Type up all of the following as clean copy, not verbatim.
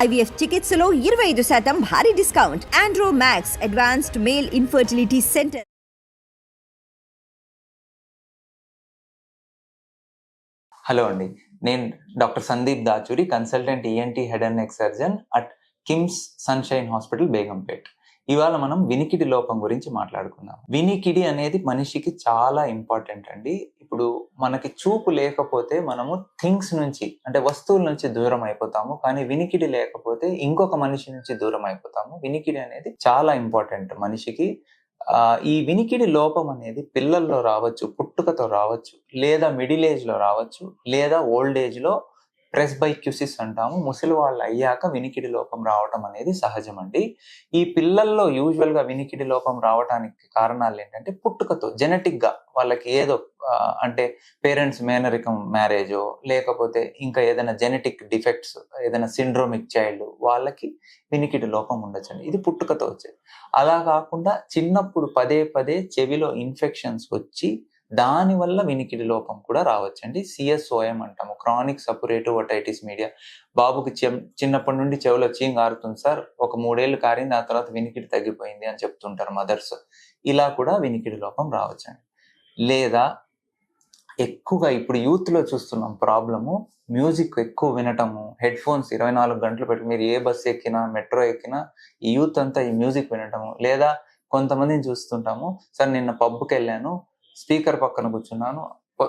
IVF చికిత్సలో 25% భారీ discount. Andro max advanced male infertility centre. Hello అండి, నేను doctor Sandeep Dachuri, consultant ENT head and neck surgeon at KIMS sunshine hospital, Begumpet. ఇవాళ మనం వినికిడి లోపం గురించి మాట్లాడుకుందాం. వినికిడి అనేది మనిషికి చాలా ఇంపార్టెంట్ అండి. ఇప్పుడు మనకి చూపు లేకపోతే మనము థింగ్స్ నుంచి, అంటే వస్తువుల నుంచి దూరం అయిపోతాము, కానీ వినికిడి లేకపోతే ఇంకొక మనిషి నుంచి దూరం అయిపోతాము. వినికిడి అనేది చాలా ఇంపార్టెంట్ మనిషికి. ఈ వినికిడి లోపం అనేది పిల్లల్లో రావచ్చు, పుట్టుకతో రావచ్చు, లేదా మిడిల్ ఏజ్ లో రావచ్చు, లేదా ఓల్డ్ ఏజ్ లో ప్రెస్బైక్యూసిస్ అంటాము. ముసలి వాళ్ళు అయ్యాక వినికిడి లోపం రావటం అనేది సహజం అండి. ఈ పిల్లల్లో యూజువల్ గా వినికిడి లోపం రావడానికి కారణాలు ఏంటంటే పుట్టుకతో జెనెటిక్ గా వాళ్ళకి ఏదో అంటే పేరెంట్స్ మేనరికం మ్యారేజో, లేకపోతే ఇంకా ఏదైనా జెనెటిక్ డిఫెక్ట్స్, ఏదైనా సిండ్రోమిక్ చైల్డ్, వాళ్ళకి వినికిడి లోపం ఉండొచ్చండి. ఇది పుట్టుకతో వచ్చేది. అలా కాకుండా చిన్నప్పుడు పదే పదే చెవిలో ఇన్ఫెక్షన్స్ వచ్చి దాని వల్ల వినికిడి లోపం కూడా రావచ్చండి. సిఎస్ఓఎం అంటాము, క్రానిక్ సపురేటివ్ ఓటైటిస్ మీడియా. బాబుకి చిన్నప్పటి నుండి చెవిలో చీమ్ కారుతుంది సార్, ఒక 3 ఏళ్ళు కారింది, ఆ తర్వాత వినికిడి తగ్గిపోయింది అని చెప్తుంటారు మదర్స్. ఇలా కూడా వినికిడి లోపం రావచ్చండి. లేదా ఎక్కువగా ఇప్పుడు యూత్ లో చూస్తున్నాం ప్రాబ్లము, మ్యూజిక్ ఎక్కువ వినటము, హెడ్ ఫోన్స్ 24 గంటలు పెట్టి, మీరు ఏ బస్సు ఎక్కినా, మెట్రో ఎక్కినా ఈ యూత్ అంతా ఈ మ్యూజిక్ వినటము. లేదా కొంతమందిని చూస్తుంటాము, సార్ నిన్న పబ్కి వెళ్ళాను, స్పీకర్ పక్కన కూర్చున్నాను,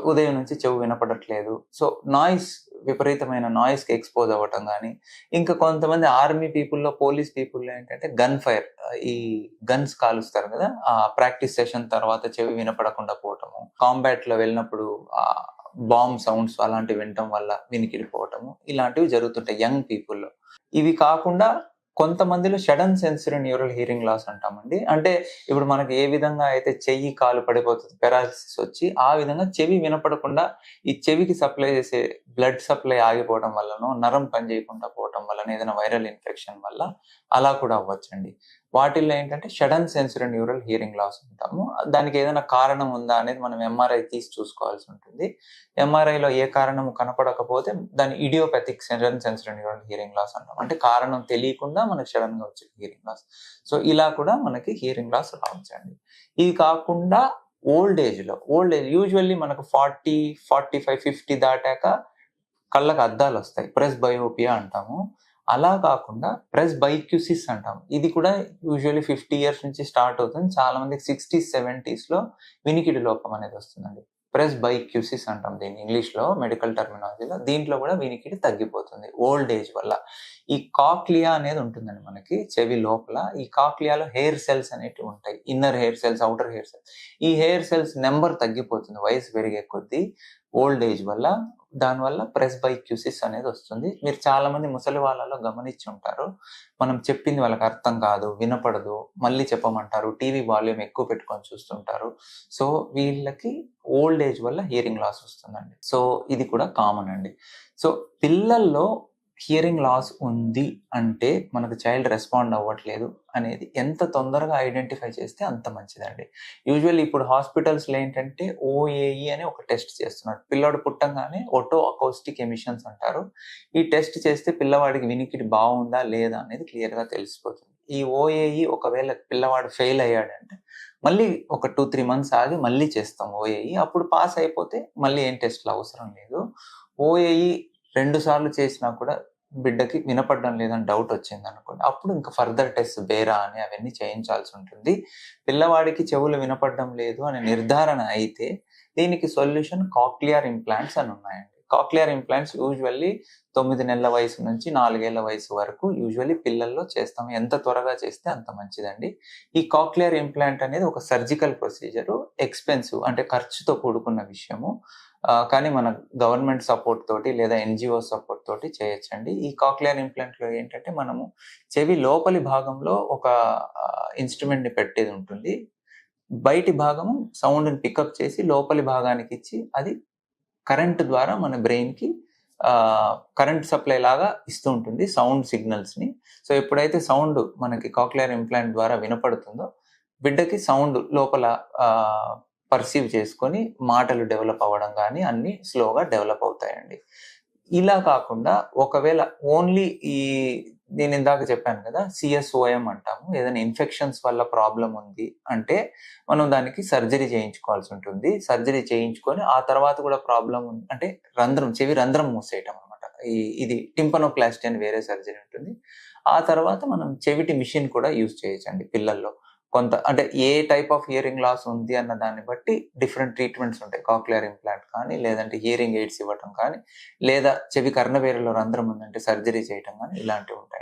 ఉదయం నుంచి చెవు వినపడట్లేదు. సో నాయిస్, విపరీతమైన నాయిస్ కి ఎక్స్పోజ్ అవ్వటం కానీ, ఇంకా కొంతమంది ఆర్మీ పీపుల్లో, పోలీస్ పీపుల్లో ఏంటంటే గన్ ఫైర్, ఈ గన్స్ కాలుస్తారు కదా, ఆ ప్రాక్టీస్ సెషన్ తర్వాత చెవి వినపడకుండా పోవటము, కాంబాట్ లో వెళ్ళినప్పుడు ఆ బాంబ్ సౌండ్స్ అలాంటివి వినటం వల్ల వినికిడి పోవటము, ఇలాంటివి జరుగుతుంటాయి యంగ్ పీపుల్లో. ఇవి కాకుండా కొంతమందిలో sudden sensory neural hearing loss అంటామండి. అంటే ఇప్పుడు మనకి ఏ విధంగా అయితే చెయ్యి కాలు పడిపోతుంది, పెరాలసిస్ వచ్చి, ఆ విధంగా చెవి వినపడకుండా ఈ చెవికి సప్లై చేసే బ్లడ్ సప్లై ఆగిపోవడం వల్లనో, నరం పని చేయకుండా పోవడం వల్ల, ఏదైనా వైరల్ ఇన్ఫెక్షన్ వల్ల అలా కూడా అవ్వచ్చండి. వాటిల్లో ఏంటంటే sudden sensory neural hearing loss అంటాము. దానికి ఏదైనా కారణం ఉందా అనేది మనం ఎంఆర్ఐ తీసి చూసుకోవాల్సి ఉంటుంది. ఎంఆర్ఐలో ఏ కారణం కనపడకపోతే దాన్ని idiopathic sudden sensory neural hearing loss అంటాం. అంటే కారణం తెలియకుండా మనకి సడన్ గా వచ్చే హియరింగ్ లాస్. సో ఇలా కూడా మనకి హియరింగ్ లాస్ రావచ్చండి. ఇది కాకుండా ఓల్డ్ ఏజ్ యూజువల్లీ మనకు 40, 45, 50 దాటాక కళ్ళకు అద్దాలు వస్తాయి, ప్రెస్బయోపియా అంటాము. అలా కాకుండా ప్రెస్బైక్యూసిస్ అంటాం. ఇది కూడా యూజువల్లీ 50 years నుంచి స్టార్ట్ అవుతుంది. చాలా మందికి 60s, 70s లో వినికిడి లోపం అనేది వస్తుందండి. ప్రెస్బైక్యూసిస్ అంటాం దీన్ని ఇంగ్లీష్ లో, మెడికల్ టర్మినాలజీలో. దీంట్లో కూడా వినికిడి తగ్గిపోతుంది ఓల్డ్ ఏజ్ వల్ల. ఈ కాక్లియా అనేది ఉంటుందండి మనకి చెవి లోపల. ఈ కాక్లియాలో హెయిర్ సెల్స్ అనేటివి ఉంటాయి, inner hair cells, outer hair cells. ఈ హెయిర్ సెల్స్ నెంబర్ తగ్గిపోతుంది వయసు పెరిగే కొద్దీ ఓల్డ్ ఏజ్ వల్ల. దానివల్ల ప్రెస్బైక్యూసిస్ అనేది వస్తుంది. మీరు చాలా మంది ముసలి వాళ్ళలో గమనించి ఉంటారు, మనం చెప్పింది వాళ్ళకి అర్థం కాదు, వినపడదు, మళ్ళీ చెప్పమంటారు, టీవీ వాల్యూమ్ ఎక్కువ పెట్టుకొని చూస్తుంటారు. సో వీళ్ళకి ఓల్డ్ ఏజ్ వల్ల హియరింగ్ లాస్ వస్తుందండి. సో ఇది కూడా కామన్ అండి. సో పిల్లల్లో హియరింగ్ లాస్ ఉంది అంటే మనకు చైల్డ్ రెస్పాండ్ అవ్వట్లేదు అనేది ఎంత తొందరగా ఐడెంటిఫై చేస్తే అంత మంచిదండి. యూజువల్లీ ఇప్పుడు హాస్పిటల్స్లో ఏంటంటే ఓఏఈ అని ఒక టెస్ట్ చేస్తున్నారు. పిల్లవాడు పుట్టంగానే ఓటో అకౌస్టిక్ ఎమిషన్స్ అంటారు. ఈ టెస్ట్ చేస్తే పిల్లవాడికి వినికిడి బాగుందా లేదా అనేది క్లియర్గా తెలిసిపోతుంది. ఈ ఓఏఈ ఒకవేళ పిల్లవాడు ఫెయిల్ అయ్యాడంటే మళ్ళీ ఒక 2-3 months ఆగి మళ్ళీ చేస్తాం ఓఏఈ. అప్పుడు పాస్ అయిపోతే మళ్ళీ ఏం టెస్ట్లు అవసరం లేదు. ఓఏఈ 2 సార్లు చేసినా కూడా బిడ్డకి వినపడడం లేదని డౌట్ వచ్చింది అనుకోండి, అప్పుడు ఇంకా ఫర్దర్ టెస్ట్ బేరా అని అవన్నీ చేయించాల్సి ఉంటుంది. పిల్లవాడికి చెవులు వినపడడం లేదు అని నిర్ధారణ అయితే దీనికి సొల్యూషన్ కాక్లియర్ ఇంప్లాంట్స్ అని ఉన్నాయండి. కాక్లియర్ ఇంప్లాంట్స్ యూజువల్లీ 9 నెలల వయసు నుంచి 4 ఏళ్ల వయసు వరకు యూజువల్లీ పిల్లల్లో చేస్తాం. ఎంత త్వరగా చేస్తే అంత మంచిదండి. ఈ కాక్లియర్ ఇంప్లాంట్ అనేది ఒక సర్జికల్ ప్రొసీజరు, ఎక్స్పెన్సివ్, అంటే ఖర్చుతో కూడుకున్న విషయము. కానీ మన గవర్నమెంట్ సపోర్ట్ తోటి లేదా ఎన్జిఓ సపోర్ట్ తోటి చేయొచ్చండి. ఈ కాక్లియర్ ఇంప్లాంట్ లో ఏంటంటే మనము చెవి లోపలి భాగంలో ఒక ఇన్స్ట్రుమెంట్ ని పెట్టేది ఉంటుంది. బయటి భాగము సౌండ్ ని పికప్ చేసి లోపలి భాగానికి ఇచ్చి అది కరెంట్ ద్వారా మన బ్రెయిన్ కి కరెంట్ సప్లై లాగా ఇస్తూ ఉంటుంది సౌండ్ సిగ్నల్స్ ని. సో ఎప్పుడైతే సౌండ్ మనకి కాక్లియర్ ఇంప్లాంట్ ద్వారా వినపడుతుందో బిడ్డకి సౌండ్ లోపల పర్సీవ్ చేసుకొని మాటలు డెవలప్ అవ్వడం కానీ అన్ని స్లోగా డెవలప్ అవుతాయండి. ఇలా కాకుండా ఒకవేళ ఓన్లీ ఈ నేను ఇందాక చెప్పాను కదా, సిఎస్ఓఎం అంటాము. ఏదైనా ఇన్ఫెక్షన్స్ వల్ల ప్రాబ్లం ఉంది అంటే మనం దానికి సర్జరీ చేయించుకోవాల్సి ఉంటుంది. సర్జరీ చేయించుకొని ఆ తర్వాత కూడా ప్రాబ్లం ఉంది అంటే చెవి రంధ్రం మూసేయటం అనమాట. ఇది టింపనోప్లాస్టీ అని వేరే సర్జరీ ఉంటుంది. ఆ తర్వాత మనం చెవిటి మిషన్ కూడా యూజ్ చేయొచ్చండి పిల్లల్లో. కొంత అంటే ఏ టైప్ ఆఫ్ హియరింగ్ లాస్ ఉంది అన్న దాన్ని బట్టి డిఫరెంట్ ట్రీట్మెంట్స్ ఉంటాయి. కాక్లియర్ ఇంప్లాంట్ కానీ, లేదంటే హియరింగ్ ఎయిడ్స్ ఇవ్వటం కానీ, లేదా చెవి కర్ణవేరులో రంధ్రం ఉందంటే సర్జరీ చేయటం కానీ, ఇలాంటివి ఉంటాయి.